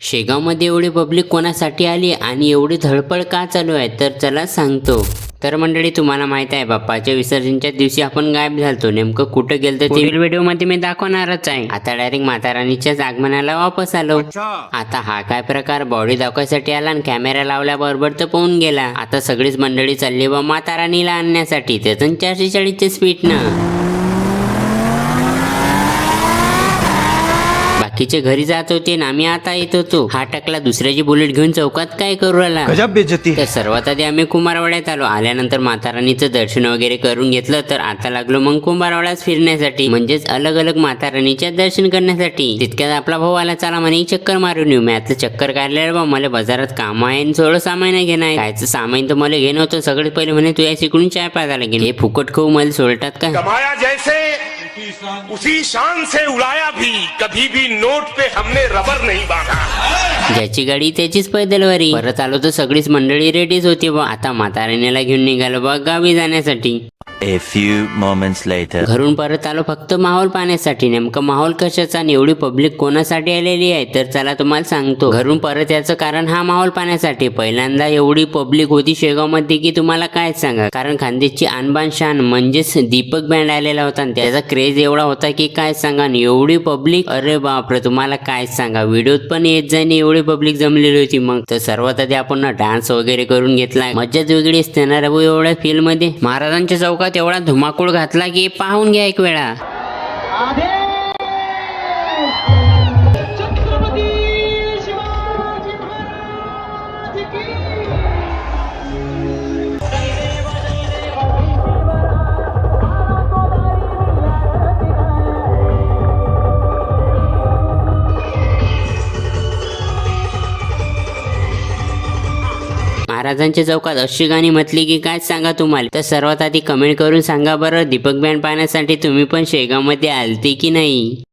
शेगावमध्ये एवढी पब्लिक कोणासाठी आली आणि एवढी धडपड का चालू आहे तर चला सांगतो। तर मंडळी, तुम्हाला माहित आहे बाप्पाच्या विसर्जनच्या दिवशी आपण गायब झालतो। नेमकं कुठं गेलतो ते व्हिडिओ मध्ये मी दाखवणारच आहे। आता डायरेक्ट माता राणीच्याच आगमनाला वापस आलो। आता हा काय प्रकार, बॉडी दाखवायसाठी आला आणि कॅमेरा लावल्याबरोबर तर पळून गेला। आता सगळीच मंडळी चालली व माता राणीला आणण्यासाठी त्यातून 440च्या स्पीडनं। बाकीचे घरी जात होते ना आम्ही आता येत होतो। हा टकला दुसऱ्याची बुलेट घेऊन चौकात काय करू राहिला। गजब बेइज्जती। तर सर्वात आधी आम्ही कुंभारवाड्यात आलो। आल्यानंतर माता राणीचं दर्शन वगैरे करून घेतलं। तर आता लागलो मग कुंभारवाड्यात फिरण्यासाठी, म्हणजेच अलग अलग माता राणीच्या दर्शन करण्यासाठी। तितक्यात आपला भाऊ आला, चला म्हणे चक्कर मारून येऊ। मी आता चक्कर काढले बा, मला बाजारात काम आहे आणि थोडं सामान घेणं आहे। कायचं सामान तर मला घेणं होतं। सगळ्यात पहिले म्हणे तू या शिकडून चाय पाजायला घेणे, हे फुकट खाऊ मला सोडतात का। कमाया जैसे उसी शान से उड़ाया भी, कभी भी नोट पे हमने रबर नहीं बांधा। ज्याची गाडी त्याचीच पैदलवारी। परत आलो तर सगळीच मंडळी रेडीच होती बा। आता माता राणीला घेऊन निघालो बा गावी जाण्यासाठी। A few moments later. घरून परत आलो फक्त माहोल पाहण्यासाठी। नेमकं माहोल कशाचा आणि एवढी पब्लिक कोणासाठी आलेली आहे तर चला तुम्हाला सांगतो। घरून परत याचं कारण हा माहोल पाहण्यासाठी। पहिल्यांदा एवढी पब्लिक होती शेगाव मध्ये की तुम्हाला काय सांगा। कारण खानदेशची आणबान शान म्हणजेच दीपक बँड आलेला होता आणि त्याचा क्रेज एवढा होता की काय सांगा। आणि एवढी पब्लिक, अरे बापरे, तुम्हाला काय सांगा, व्हिडिओत पण येत जाईन एवढी पब्लिक जमलेली होती। मग तर सर्वात आधी आपण डान्स वगैरे करून घेतला। मज्जाच वेगळी असते ना रे भाऊ एवढ्या फील्ड मध्ये। महाराजांच्या चौकात एवढा धुमाकूळ घातला की पाहून घ्या एक वेळा। महाराजांच्या चौकात अशी गाणी म्हटली की काय सांगा तुम्हाला। तर सर्वात आधी कमेंट करून सांगा बरं, दीपक बँड पाहण्यासाठी तुम्ही पण शेगाव मध्ये आलते की नाही।